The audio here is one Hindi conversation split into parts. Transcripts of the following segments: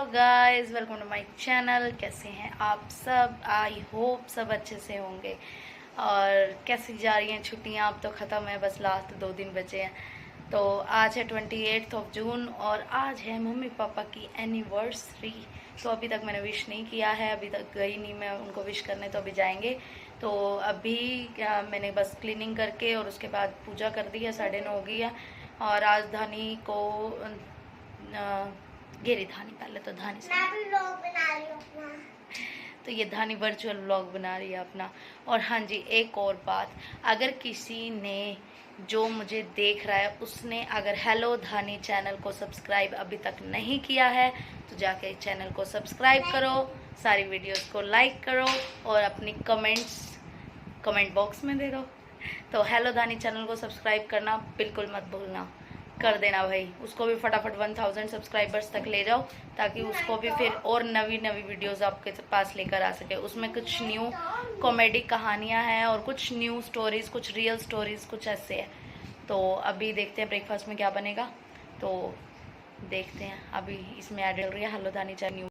Guys, welcome to my channel. कैसे हैं आप सब? आई होप सब अच्छे से होंगे। और कैसी जा रही हैं छुट्टियां? अब तो ख़त्म है, बस लास्ट 2 दिन बचे हैं। तो आज है 28 जून और आज है मम्मी पापा की एनिवर्सरी। तो अभी तक मैंने विश नहीं किया है, अभी तक गई नहीं मैं उनको विश करने, तो अभी जाएंगे। तो अभी मैंने बस क्लीनिंग करके और उसके बाद पूजा कर दी है, 9:30 हो गई है। और आज धानी को गेरी धानी, पहले तो धानी से मैं भी व्लॉग बना रही हूँ अपना। तो ये धानी वर्चुअल व्लॉग बना रही है अपना। और हाँ जी, एक और बात, अगर किसी ने जो मुझे देख रहा है उसने अगर हेलो धानी चैनल को सब्सक्राइब अभी तक नहीं किया है तो जाके चैनल को सब्सक्राइब करो, सारी वीडियोस को लाइक करो और अपनी कमेंट्स कमेंट बॉक्स में दे दो। तो हेलो धानी चैनल को सब्सक्राइब करना बिल्कुल मत भूलना, कर देना भाई। उसको भी फटाफट 1000 सब्सक्राइबर्स तक ले जाओ ताकि उसको भी फिर और नवी वीडियोस आपके पास लेकर आ सके। उसमें कुछ न्यू कॉमेडी कहानियां हैं और कुछ न्यू स्टोरीज, कुछ रियल स्टोरीज, कुछ ऐसे है। तो अभी देखते हैं ब्रेकफास्ट में क्या बनेगा, तो देखते हैं। अभी इसमें ऐड हो रही है हेलो धानी चैनल न्यू।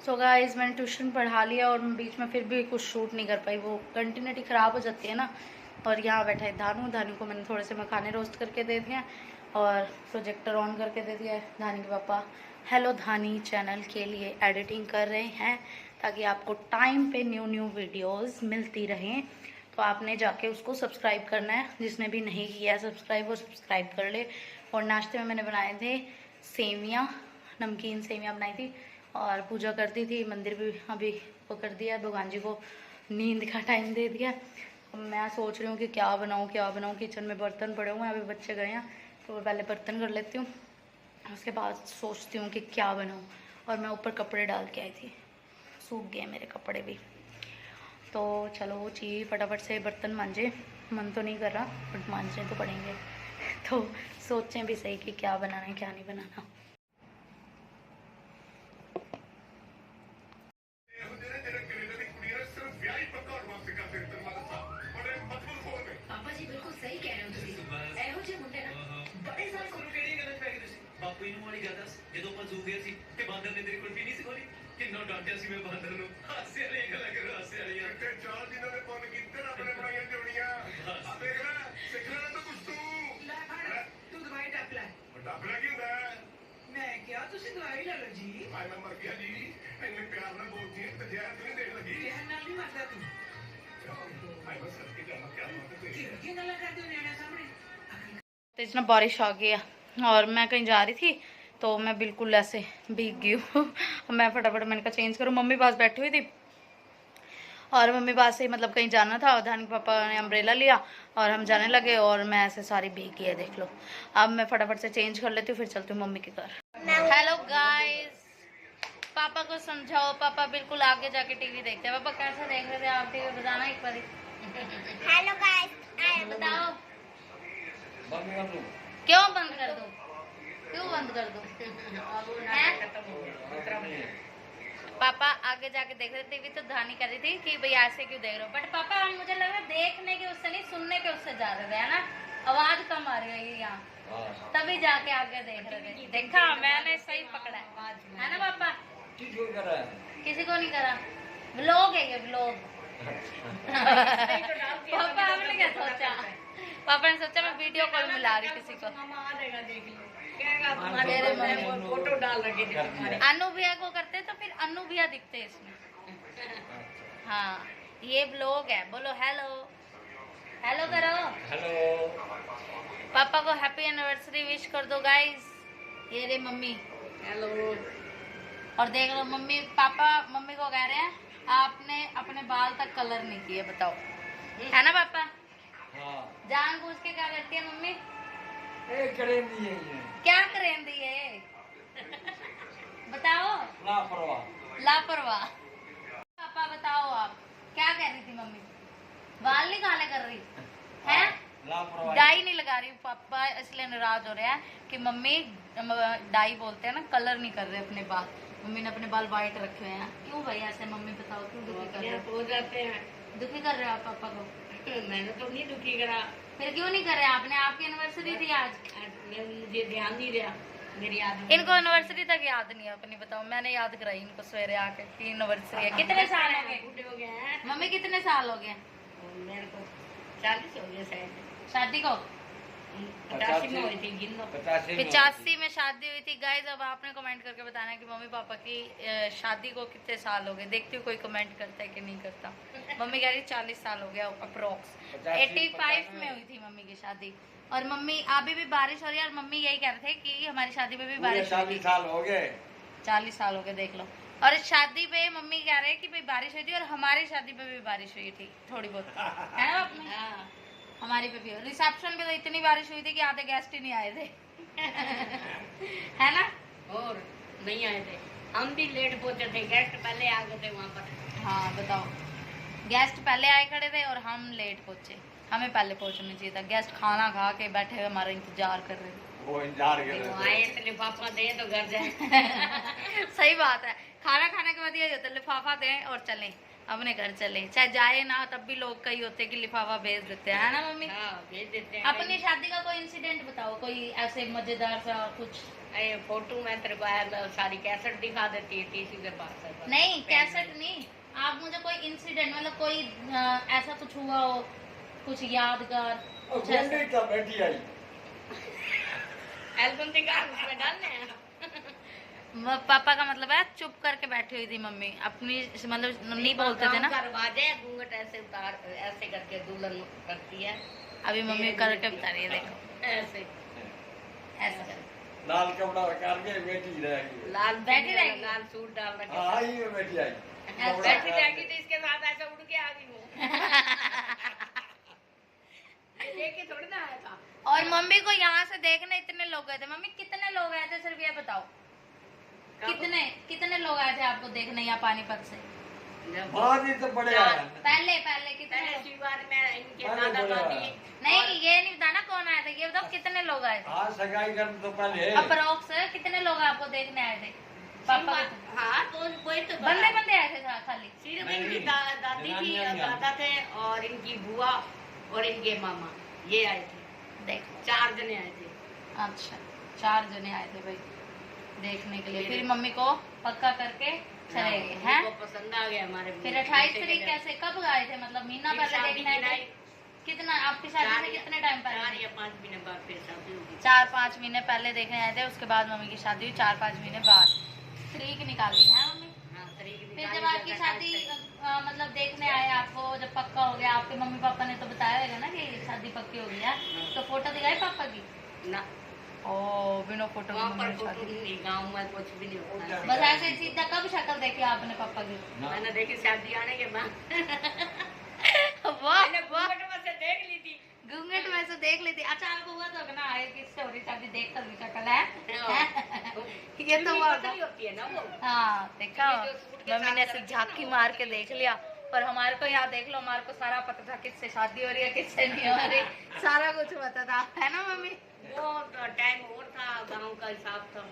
सो गाइस, मैंने ट्यूशन पढ़ा लिया और बीच में फिर भी कुछ शूट नहीं कर पाई, वो कंटिन्यूटी ख़राब हो जाती है ना। और यहाँ बैठा है धानू को मैंने थोड़े से मखाने रोस्ट करके दे दिए और प्रोजेक्टर ऑन करके दे दिया है। धानी के पापा हेलो धानी चैनल के लिए एडिटिंग कर रहे हैं ताकि आपको टाइम पे न्यू वीडियोस मिलती रहें। तो आपने जाके उसको सब्सक्राइब करना है, जिसने भी नहीं किया सब्सक्राइब वो सब्सक्राइब कर ले। और नाश्ते में मैंने बनाए थे सेवियाँ, नमकीन सेवियाँ बनाई थी और पूजा कर दी थी। मंदिर भी अभी वो कर दिया, भगवान जी को नींद का टाइम दे दिया। अब मैं सोच रही हूँ कि क्या बनाऊँ। किचन में बर्तन पड़े हुए हैं, अभी बच्चे गए हैं तो मैं पहले बर्तन कर लेती हूँ, उसके बाद सोचती हूँ कि क्या बनाऊँ। और मैं ऊपर कपड़े डाल के आई थी, सूख गए मेरे कपड़े भी। तो चलो चाहिए फटाफट से बर्तन मांजे, मन तो नहीं कर रहा बट मांजने तो पड़ेंगे। तो सोचें भी सही कि क्या बनाना है क्या नहीं बनाना। ਬਾਪੂ ਨੂੰ ਵਾਲੀ ਗੱਲ ਦੱਸ, ਜਦੋਂ ਆਪਾਂ ਜ਼ੂ ਗਏ ਸੀ ਤੇ ਬਾਂਦਰ ਨੇ ਤੇਰੀ ਕੁਲਫੀ ਨਹੀਂ ਸਿਖਾਈ, ਕਿੰਨਾ ਡਾਂਟਿਆ ਸੀ ਮੈਂ ਬਾਂਦਰ ਨੂੰ। ਹਾਸੇ ਵਾਲੀ ਗੱਲ ਕਰੋ, ਹਾਸੇ ਵਾਲੀਆਂ ਤੇ 4 ਦਿਨਾਂ ਦੇ ਪੁੰਨ ਕੀਤੇ ਆਪਣੇ ਬਣਾਈਆਂ ਜੋੜੀਆਂ। ਆ ਦੇਖ ਲੈ, ਸਿੱਖਣਾ ਤਾਂ ਕੁਛ ਤੂੰ ਲੈ ਫੜ, ਤੂੰ ਦਵਾਈ ਡੱਪ ਲੈ। ਡੱਪ ਲੈ ਕੀ ਹੁੰਦਾ? ਮੈਂ ਕਿਹਾ ਤੁਸੀਂ ਦਵਾਈ ਲੈ ਲਓ ਜੀ। ਹਾਏ ਮੈਂ ਮਰ ਗਿਆ ਜੀ, ਇੰਨੇ ਪਿਆਰ ਨਾਲ ਬੋਲਦੀ ਹੈ ਤੇ ਜ਼ਹਿਰ ਨਹੀਂ ਦੇਣ ਲੱਗੀ। ਜ਼ਹਿਰ ਨਾਲ ਨਹੀਂ ਮਰਦਾ ਤੂੰ। ਹਾਏ ਬਸ ਸੱਚੀ ਗੱਲ ਕਿਆ ਮਤ ਤੇ ਕੀ ਗੱਲਾਂ ਕਰਦੇ ਹੋ ਨਿਆਣਿਆਂ ਸਾਹਮਣੇ। तो इतना बारिश आ गया और मैं कहीं जा रही थी तो मैं बिल्कुल ऐसे भीग गई हूँ। मैं फटाफट मैंने कहा चेंज करूँ, मम्मी पास बैठी हुई थी और मम्मी पास से मतलब कहीं जाना था। धानी पापा ने अम्ब्रेला लिया और हम जाने लगे और मैं ऐसे सारी भीग गई है, देख लो। अब मैं फटाफट से चेंज कर लेती हूँ, फिर चलती हूँ मम्मी के घर। हेलो गाइस, पापा को समझाओ, पापा बिल्कुल आगे जाके टीवी देखते हैं। पापा कैसे देख रहे थे आप टीवी, बताना एक बार। हेलो गाइस, बताओ क्यों बंद कर दो, क्यों बंद कर दो? पापा आगे जाके देख रहे टीवी तो धानी कर रही थी कि भाई ऐसे क्यों देख रहे हो, बट पापा मुझे लग रहा है देखने के उससे नहीं सुनने के उससे जा रहे थे, है ना? आवाज कम आ रही है यहाँ, तभी जाके आगे देख रहे थे। देखा मैंने सही पकड़ा है ना पापा? किसी को नहीं करा, व्लॉग है ये व्लॉग। पापा आपने क्या सोचा? पापा ने सोचा मैं वीडियो कॉल मिला रही किसी को। फोटो डाल रखे थे। अनु भैया को करते तो फिर अनु भैया दिखते इसमें। हाँ ये व्लॉग है, बोलो हेलो, हेलो करो। हेलो, पापा को हैप्पी एनिवर्सरी विश कर दो गाइस। ये रे मम्मी, हेलो। और देख लो मम्मी, पापा मम्मी को कह रहे हैं आपने अपने बाल तक कलर नहीं किए, बताओ, है ना पापा? हाँ। जानबूझ के क्या करती है मम्मी? करेंदी है ये। क्या करेंदी है? बताओ। लापरवाह। पापा बताओ आप क्या कह रही थी मम्मी? बाल नहीं काले कर रही है, डाई नहीं लगा रही। पापा इसलिए नाराज हो रहे हैं कि मम्मी डाई बोलते हैं ना, कलर नहीं कर रहे अपने बाल। मम्मी ने अपने बाल वाइट रखे हुए हैं। क्यों भाई ऐसे? मम्मी बताओ क्यों दुखी कर रहे हो जाते हैं? दुखी कर रहे हो आप पापा को? मैंने तो नहीं दुखी करा। फिर क्यों नहीं करे? आपने, आपकी एनिवर्सरी थी आज। मुझे ध्यान नहीं दिया। मेरी याद इनको एनिवर्सरी तक याद नहीं है अपनी, बताओ मैंने याद कराई इनको सवेरे आके कि एनिवर्सरी है। कितने साल हो गए बूढ़े हो गए हैं। मम्मी, कितने साल हो गए मेरे को 40 हो गए शायद। शादी को? 85 में हुई थी, गिन लो। 85 में शादी हुई थी। गाइज अब आपने कमेंट करके बताना है कि मम्मी पापा की शादी को कितने साल हो गए। देखती हूँ कोई कमेंट करता है कि नहीं करता। मम्मी कह रही 40 साल हो गया अप्रोक्स। 85 में हुई थी मम्मी की शादी। और मम्मी अभी भी बारिश हो रही है और मम्मी यही कह रहे थे कि हमारी शादी में भी बारिश 40 साल हो गए। 40 साल हो गए, देख लो। और शादी पे मम्मी कह रहे हैं कि भाई बारिश हुई थी और हमारी शादी पे भी बारिश हुई थी थोड़ी बहुत, है ना अपने? हाँ। हमारी पे भी। रिसेप्शन पे तो इतनी बारिश हुई थी कि आधे गेस्ट ही नहीं आए थे है ना? और नहीं आए थे, हम भी लेट पहुंचे थे, गेस्ट पहले आ गए थे वहाँ पर। हाँ बताओ, गेस्ट पहले आए खड़े थे और हम लेट पहुंचे। हमें पहले पहुंचना चाहिए था। गेस्ट खाना खा के बैठे हुए हमारा इंतजार कर रहे थे। वो इंतजार कर वो रहे आए थे। तो लिफाफा दे तो घर जाए। सही बात है। खाना खाने के बाद ये होता है लिफाफा दें और चलें, अपने घर चलें। चाहे जाए ना तब भी लोग कई होते हैं कि लिफाफा भेज देते हैं, है ना मम्मी? हाँ, भेज देते हैं। अपनी शादी का कोई इंसिडेंट बताओ, कोई ऐसे मजेदार सा कुछ। अरे फोटो में तेरे को आया, सारी कैसेट दिखा देती है टीसी के पास है। नहीं कैसेट नहीं, आप मुझे कोई इंसिडेंट मतलब कोई ऐसा कुछ हुआ हो, कुछ यादगार और कुछ ऐसा। घूमने तब बैठी आई। एल्बम दिखा, उसमें डालने हैं। पापा का मतलब है चुप करके बैठी हुई थी मम्मी अपनी, मतलब नहीं बोलते थे ना। करवा दे, घूंघट ऐसे उतार, ऐसे करके दुल्हन करती है। अभी मम्मी करके बता रही है, देखो ऐसे ऐसा। लाल कपड़ा करके बैठी रहेगी। लाल बैठी रहेगी। लाल सूट डाल रखे। हाँ आई में बैठी आई। बैठी रहेगी तो इसके साथ ऐसा उड़ के आ गई वो। ये देख के थोड़ी ना आया था। और मम्मी को यहाँ से देखने इतने लोग गए थे। मम्मी कितने लोग आए थे सिर्फ ये बताओ, कितने कितने लोग आए थे आपको देखने यहाँ पानीपत से? बाद ही तो बड़े आए। पहले पहले कितने पहले लोग? शिवार में इनके पहले दादा बोला। दादी। नहीं ये नहीं बताना कौन आया था, ये बताओ कितने लोग आए थे हाँ सगाई करने तो पहले। अप्रोक्स? कितने लोग आपको देखने आए थे? पापा के- हाँ तो वही तो बंदे बंदे आए थे खाली? सिर्फ नहीं, इनकी नहीं। दादी थी जनानियां और नहीं आई। दादा थे और इनकी बुआ और इनके मामा, ये आए थे। देखो 4 जने आए थे। अच्छा 4 जने आए थे भाई देखने के लिए। फिर मम्मी को पक्का करके चले गए हैं। उनको पसंद आ गया हमारे। फिर 28 तारीख कैसे कब आए थे, मतलब महीना पहले देखने आए थे? कितना आपकी शादी से कितने टाइम 4 पहले? या 5 महीने बाद फिर शादी होगी। 4-5 महीने पहले देखने आए थे, उसके बाद मम्मी की शादी हुई 4-5 महीने बाद। तारीख निकाली है मम्मी। हाँ, तारीख फिर निकाली जब आपकी थी, शादी 28 मतलब देखने आए आपको, जब पक्का हो गया, आपके मम्मी पापा ने तो बताया होगा ना कि शादी पक्की हो गई है, तो फोटो दिखाई पापा की? ना ओ बिना फोटो वहाँ की पर मम्मी की फोटो शादी। नहीं, गाँव में कुछ भी नहीं होता है। बस ऐसे सीधा कब शक्ल देखी आपने पापा की? मैंने देखी शादी आने के बाद। वाह मैंने वाह, घूंघट में से देख ली थी। घूंघट में से देख लेती। अच्छा आपको हुआ तो ना आए किससे हो रही शादी देख कर भी शक्ल है ये तो हुआ पतली होती है ना वो। हाँ देखा, जो सूट के मम्मी साथ ने ऐसे करती है झांकी ना, मार वो के पतली देख लिया। पर हमारे को यहाँ देख लो, हमारे को सारा पता था किससे शादी हो रही है किससे नहीं हो रही, सारा कुछ पता था, है ना मम्मी? वो टाइम और था, गांव का हिसाब था।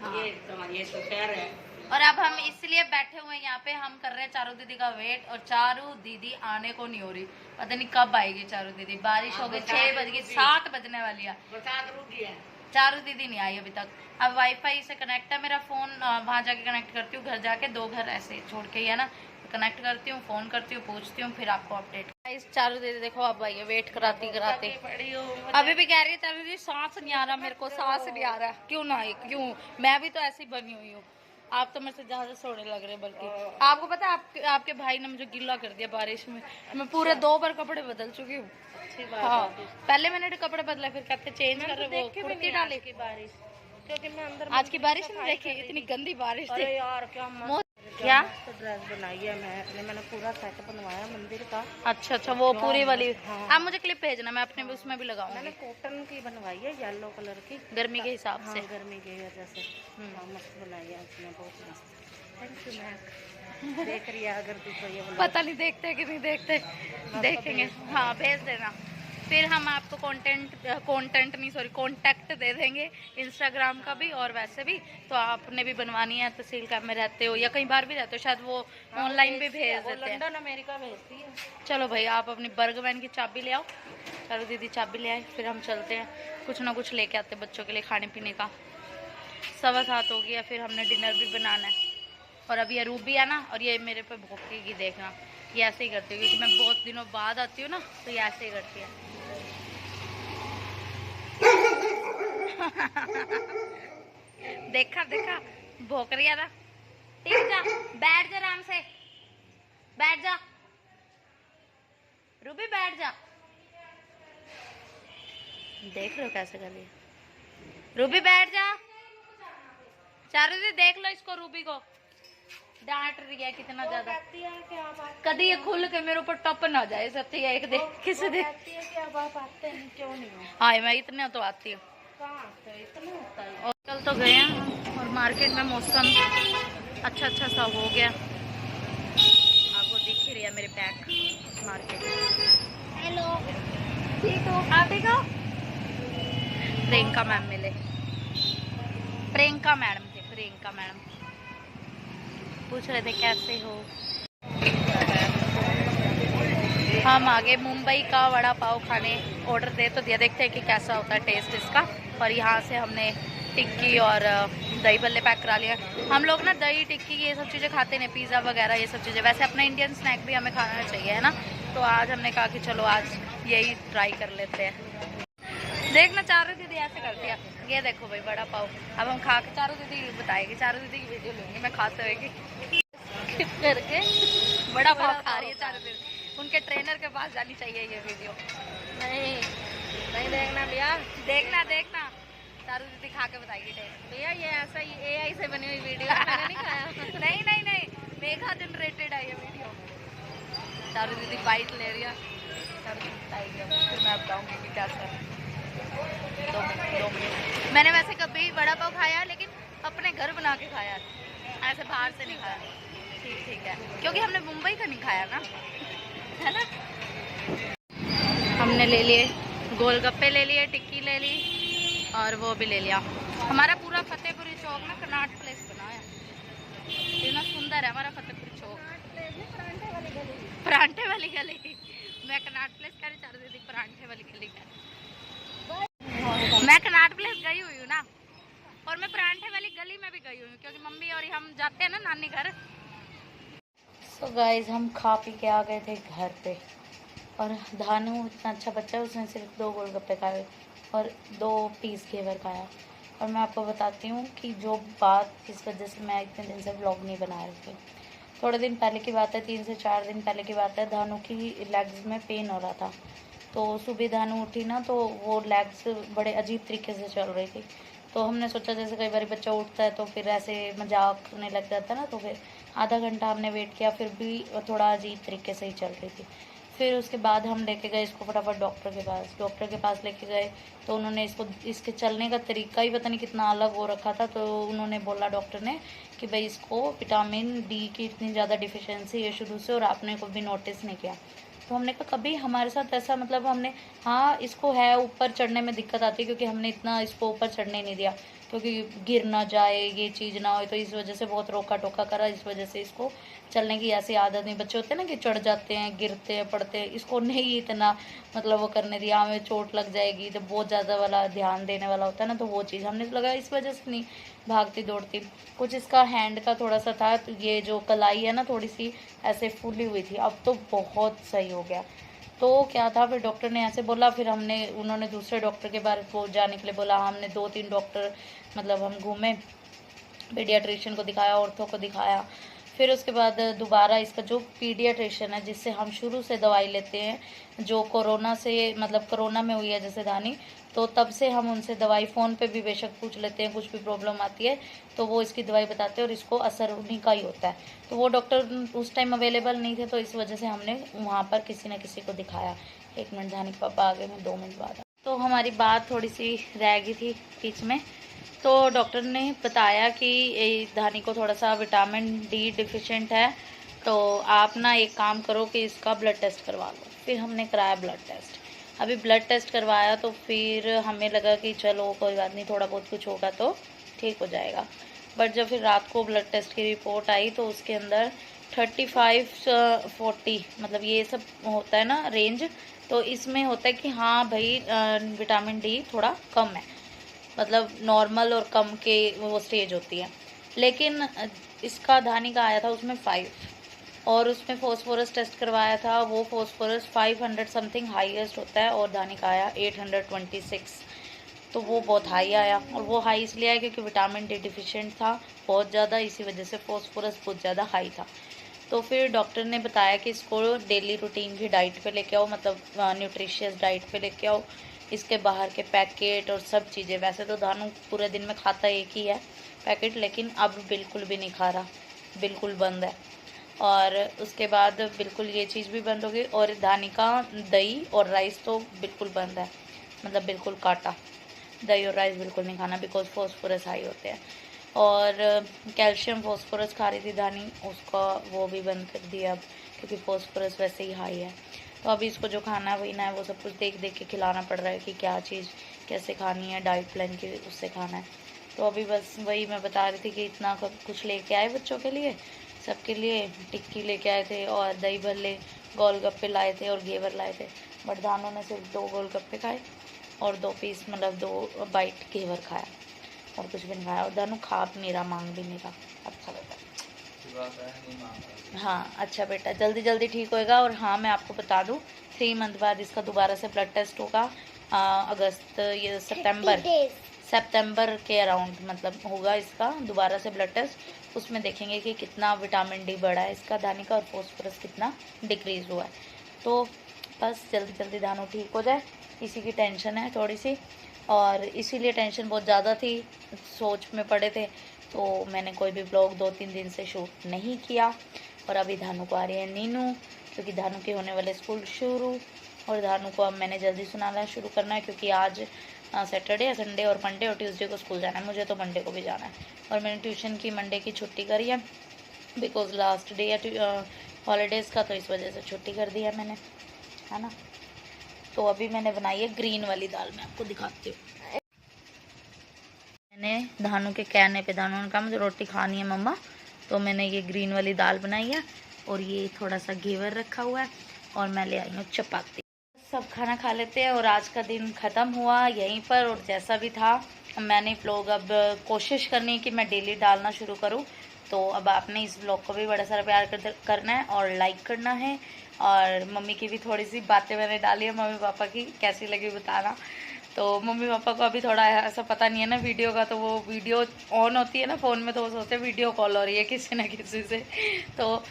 हाँ। ये तो शहर है। और अब हम इसलिए बैठे हुए हैं यहाँ पे, हम कर रहे हैं चारू दीदी का वेट। और चारू दीदी आने को नहीं हो रही, पता नहीं कब आएगी चारू दीदी। बारिश हो गई, 6 बज गई, 7 बजने वाली है, बरसात रुक गई है। चारू दीदी नहीं आई अभी तक। अब वाईफाई से कनेक्ट है मेरा फोन, वहां जाके कनेक्ट करती हूँ, घर जाके 2 घर ऐसे छोड़ के ही है ना, कनेक्ट करती हूँ, फोन करती हूँ, पूछती हूँ, फिर आपको अपडेट। इस चारू दीदी देखो अब आई है, वेट कराती कराते अभी भी कह रही है चारू दीदी सांस नहीं आ रहा मेरे को, सांस नहीं आ रहा। क्यों ना आई, क्यों? मैं भी तो ऐसी बनी हुई हूँ, आप तो मेरे से ज्यादा सोने लग रहे हैं। बल्कि आपको पता है आपके भाई ने मुझे गिल्ला कर दिया बारिश में, मैं पूरे 2 बार कपड़े बदल चुकी हूँ। हाँ पहले मैंने कपड़े बदले, फिर कहते चेंज कर रहे, वो कुर्ती डाली की बारिश, क्योंकि मैं अंदर आज की बारिश नहीं देखी, इतनी गंदी बारिश थी। अरे यार क्या क्या ड्रेस बनाई है मैंने पूरा सेट बनवाया मंदिर का। अच्छा अच्छा, वो पूरी वाली। हाँ। आप मुझे क्लिप भेजना, मैं अपने भी उसमें भी मैंने लगाऊंगी कॉटन की बनवाई है, येलो कलर की, गर्मी के हिसाब हाँ, से। गर्मी की वजह से। हाँ, मस्त बनाई है उसने, बहुत मस्त। Thank you ma'am. देख रही है अगर तू तो ये बोला। पता नहीं देखते कि नहीं देखते, देखेंगे। हाँ भेज देना, फिर हम आपको कंटेंट नहीं सॉरी कॉन्टैक्ट दे देंगे इंस्टाग्राम का भी और वैसे भी। तो आपने भी बनवानी है, तहसील कैंप में रहते हो या कहीं बाहर भी रहते हो, शायद वो ऑनलाइन भी भेज देते हैं। लंदन अमेरिका भेजती है। चलो भाई आप अपनी बर्गमैन की चाबी ले आओ, चारू दीदी चाबी ले आए, फिर हम चलते हैं, कुछ ना कुछ लेके आते हैं बच्चों के लिए खाने पीने का। 7:15 हो गया, फिर हमने डिनर भी बनाना है। और अभी ये रूबी है ना, और ये मेरे पे भौंकेगी, देखना ये ऐसे ही करती है क्योंकि मैं बहुत दिनों बाद आती हूँ ना, तो ये ऐसे ही करती है। देखा देखा भौंक रही है ना। टिक जा, बैठ जा आराम से, बैठ जा रूबी, बैठ जा। देख लो कैसे कर लिया। रूबी बैठ जा, चारों से देख लो इसको, रूबी को डांट रही है कितना ज्यादा। कभी ये खुल के मेरे ऊपर टप ना जाए, सत्य है एक देख किसी देख। क्यों नहीं हो? हाँ मैं इतने तो आती हूँ। और कल तो गए हैं और मार्केट में मौसम अच्छा अच्छा सा हो गया। आपको दिख ही रही है मेरे बैग मार्केट। हेलो, ठीक हो? आप ठीक हो? प्रियंका मैम मिले, प्रियंका मैडम थे, प्रियंका मैडम पूछ रहे थे कैसे हो। हम आगे मुंबई का वड़ा पाव खाने ऑर्डर दे तो दिया, देखते हैं कि कैसा होता है टेस्ट इसका। और यहाँ से हमने टिक्की और दही भल्ले पैक करा लिया। हम लोग ना दही टिक्की ये सब चीज़ें खाते नहीं, पिज़्ज़ा वगैरह ये सब चीज़ें। वैसे अपना इंडियन स्नैक भी हमें खाना चाहिए, है ना। तो आज हमने कहा कि चलो आज यही ट्राई कर लेते हैं। देखना चारों दीदी ऐसे करती है। ये देखो भाई बड़ा पाव, अब हम खा के चारों दीदी बताएगी, चारों दीदी की वीडियो लूँगी मैं खाते हुए कि करके बड़ा पाव खा रही है चारों दीदी। उनके ट्रेनर के पास जानी चाहिए ये वीडियो। नहीं नहीं देखना भैया, देखना देखना चारों दीदी खा के बताएगी टेस्ट। भैया ये ऐसा ही AI से बनी हुई वीडियो मैंने नहीं खाया। नहीं नहीं नहीं, मेघा जनरेटेड है ये वीडियो। चारों दीदी बाइट ले रही है, चारों दीदी बताएगी, फिर मैं बताऊँगी कि कैसा है। 2 मिनट। मैंने वैसे कभी बड़ा पाव खाया लेकिन अपने घर बना के खाया, ऐसे बाहर से नहीं खाया। ठीक ठीक है, क्योंकि हमने मुंबई का नहीं खाया ना, है ना। हमने ले लिए गोलगप्पे, ले लिए टिक्की, ले ली और वो भी ले लिया। हमारा पूरा फतेहपुरी चौक ना कर्नाट प्लेस बना है, इतना सुंदर है हमारा फतेहपुरी चौक। परांठे वाली गली, मैं कर्नाट प्लेस कह रही, चारों दीदी परांठे वाली गली कह रही। मैं कर्नाट प्लेस गई हुई हूँ ना, और मैं परांठे वाली गली में भी गई हुई हूँ क्योंकि मम्मी और हम जाते हैं ना नानी घर। सो गाइज हम खा पी के आ गए थे घर पे, और धानु इतना अच्छा बच्चा है, उसने सिर्फ 2 गोलगप्पे खाए और 2 पीस घेवर खाया। और मैं आपको बताती हूँ कि जो बात इस वजह से मैं इतने दिन से व्लॉग नहीं बना रही थी, थोड़े दिन पहले की बात है, 3 से 4 दिन पहले की बात है। धानु की लेग्स में पेन हो रहा था, तो सुबह धानु उठी ना तो वो लेग्स बड़े अजीब तरीके से चल रही थी। तो हमने सोचा जैसे कई बार बच्चा उठता है तो फिर ऐसे मजाक करने लग जाता है ना, तो फिर आधा घंटा हमने वेट किया, फिर भी थोड़ा अजीब तरीके से ही चल रही थी। फिर उसके बाद हम लेके गए इसको फटाफट डॉक्टर के पास लेके गए, तो उन्होंने इसके चलने का तरीका ही पता नहीं कितना अलग हो रखा था। तो उन्होंने बोला डॉक्टर ने कि भाई इसको विटामिन डी की इतनी ज़्यादा डिफिशिएंसी है शुरू से, और आपने को भी नोटिस नहीं किया। तो हमने कहा कभी हमारे साथ ऐसा, मतलब हमने, हाँ इसको है ऊपर चढ़ने में दिक्कत आती है क्योंकि हमने इतना इसको ऊपर चढ़ने नहीं दिया क्योंकि गिर ना जाए, ये चीज़ ना हो, तो इस वजह से बहुत रोका टोका करा। इस वजह से इसको चलने की ऐसी आदत नहीं, बच्चे होते हैं ना कि चढ़ जाते हैं, गिरते हैं, पड़ते हैं, इसको नहीं इतना मतलब वो करने दिया। हमें चोट लग जाएगी तो बहुत ज़्यादा वाला ध्यान देने वाला होता है ना, तो वो चीज़ हमने लगा इस वजह से नहीं भागती दौड़ती। कुछ इसका हैंड का थोड़ा सा था, तो ये जो कलाई है ना थोड़ी सी ऐसे फूली हुई थी, अब तो बहुत सही हो गया। तो क्या था, फिर डॉक्टर ने ऐसे बोला, फिर उन्होंने दूसरे डॉक्टर के बारे में जाने के लिए बोला। हमने 2-3 डॉक्टर मतलब हम घूमे, पीडियाट्रिशियन को दिखाया, ऑर्थो को दिखाया। फिर उसके बाद दोबारा इसका जो पीडियाट्रिशियन है जिससे हम शुरू से दवाई लेते हैं, जो कोरोना से मतलब कोरोना में हुई है जैसे धानी, तो तब से हम उनसे दवाई फ़ोन पे भी बेशक पूछ लेते हैं, कुछ भी प्रॉब्लम आती है तो वो इसकी दवाई बताते हैं और इसको असर उन्हीं का ही होता है। तो वो डॉक्टर उस टाइम अवेलेबल नहीं थे, तो इस वजह से हमने वहाँ पर किसी न किसी को दिखाया। 1 मिनट, धानी के पापा आ गए, मैं 2 मिनट बाद। तो हमारी बात थोड़ी सी रह गई थी बीच में, तो डॉक्टर ने बताया कि धानी को थोड़ा सा विटामिन डी डिफिशिएंट है, तो आप ना एक काम करो कि इसका ब्लड टेस्ट करवा लो। फिर हमने कराया ब्लड टेस्ट। अभी ब्लड टेस्ट करवाया तो फिर हमें लगा कि चलो कोई बात नहीं, थोड़ा बहुत कुछ होगा तो ठीक हो जाएगा। बट जब फिर रात को ब्लड टेस्ट की रिपोर्ट आई तो उसके अंदर 35-40 मतलब ये सब होता है ना रेंज, तो इसमें होता है कि हाँ भाई विटामिन डी थोड़ा कम है। मतलब नॉर्मल और कम के वो स्टेज होती है। लेकिन इसका धानी का आया था उसमें 5, और उसमें फॉस्फोरस टेस्ट करवाया था, वो फॉस्फोरस 500 समथिंग हाईएस्ट होता है, और धानी का आया 826। तो वो बहुत हाई आया, और वो हाई इसलिए आया क्योंकि विटामिन डी डिफिशिएंट था बहुत ज़्यादा, इसी वजह से फॉस्फोरस बहुत ज़्यादा हाई था। तो फिर डॉक्टर ने बताया कि इसको डेली रूटीन की डाइट पे लेके आओ, मतलब न्यूट्रिशियस डाइट पे लेके आओ। इसके बाहर के पैकेट और सब चीज़ें, वैसे तो धानु पूरे दिन में खाता एक ही है पैकेट, लेकिन अब बिल्कुल भी नहीं खा रहा, बिल्कुल बंद है। और उसके बाद बिल्कुल ये चीज़ भी बंद हो गई, और धानी का दही और राइस तो बिल्कुल बंद है, मतलब बिल्कुल काटा, दही और राइस बिल्कुल नहीं खाना, बिकॉज फॉस्फोरस हाई होते हैं। और कैल्शियम फॉस्फोरस खा रही थी धानी, उसका वो भी बंद कर दिया अब, क्योंकि फॉस्फोरस वैसे ही हाई है। तो अभी इसको जो खाना है वही ना है, वो सब कुछ देख देख के खिलाना पड़ रहा है कि क्या चीज़ कैसे खानी है, डाइट प्लान की उससे खाना है। तो अभी बस वही मैं बता रही थी कि इतना कुछ लेके आए बच्चों के लिए, सबके लिए टिक्की लेके आए थे, और दही भल्ले, गोलगप्पे लाए थे, और घेवर लाए थे। बट दानों ने सिर्फ 2 गोलगप्पे खाए और 2 पीस, मतलब 2 बाइट घेवर खाया, और कुछ भी नहीं खाया। और दानू खा भी नहीं रहा, मांग भी नहीं रहा। अच्छा बेटा, हाँ अच्छा बेटा, जल्दी जल्दी ठीक होएगा। और हाँ, मैं आपको बता दूँ 3 मंथ बाद इसका दोबारा से ब्लड टेस्ट होगा, अगस्त ये सितंबर के अराउंड मतलब होगा इसका दोबारा से ब्लड टेस्ट। उसमें देखेंगे कि कितना विटामिन डी बढ़ा है इसका धानी का, और फॉस्फोरस कितना डिक्रीज हुआ है। तो बस जल्दी जल्दी धानु ठीक हो जाए, इसी की टेंशन है थोड़ी सी, और इसीलिए टेंशन बहुत ज़्यादा थी, सोच में पड़े थे, तो मैंने कोई भी ब्लॉग 2-3 दिन से शूट नहीं किया। और अभी धानु को आ रही है नीनू, क्योंकि धानु के होने वाले स्कूल शुरू, और धानु को अब मैंने जल्दी सुनाना शुरू करना है, क्योंकि आज सैटरडे है, संडे और मंडे और ट्यूसडे को स्कूल जाना है, मुझे तो मंडे को भी जाना है। और मैंने ट्यूशन की मंडे की छुट्टी करी है, बिकॉज लास्ट डे है हॉलीडेज़ का, तो इस वजह से छुट्टी कर दी है मैंने, है ना। तो अभी मैंने बनाई है ग्रीन वाली दाल, मैं आपको दिखाती हूँ। मैंने धानु के कहने पे, धानु ने कहा मुझे रोटी खानी है मम्मा, तो मैंने ये ग्रीन वाली दाल बनाई है, और ये थोड़ा सा घेवर रखा हुआ है, और मैं ले आई हूँ चपाती। सब खाना खा लेते हैं, और आज का दिन ख़त्म हुआ यहीं पर। और जैसा भी था, मैंने व्लॉग अब कोशिश करनी है कि मैं डेली डालना शुरू करूँ। तो अब आपने इस व्लॉग को भी बड़ा सारा प्यार करना है और लाइक करना है। और मम्मी की भी थोड़ी सी बातें मैंने डाली है, मम्मी पापा की कैसी लगी बताना। तो मम्मी पापा को अभी थोड़ा ऐसा पता नहीं है ना वीडियो का, तो वो वीडियो ऑन होती है ना फ़ोन में, तो वो सोचते हैं वीडियो कॉल हो रही है किसी न किसी से। तो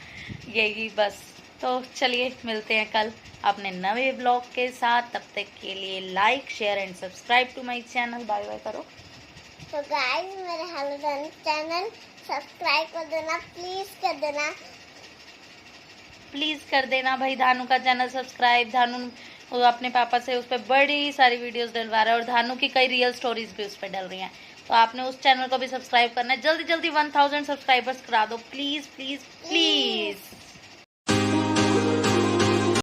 यही बस, तो चलिए मिलते हैं कल अपने नए ब्लॉग के साथ। तब तक के लिए like, share and subscribe to my channel. Bye bye करो। तो गाइस, मेरे हेलो धानु चैनल सब्सक्राइब कर देना, प्लीज़ कर देना भाई धानु का चैनल सब्सक्राइब। धानु वो अपने पापा से उस पर बड़ी सारी वीडियोस डलवा रहा है, और धानु की कई रियल स्टोरीज भी उस पर डल रही हैं। तो आपने उस चैनल को भी सब्सक्राइब करना है, जल्दी जल्दी 1000 सब्सक्राइबर्स करा दो, प्लीज़ प्लीज़ प्लीज़।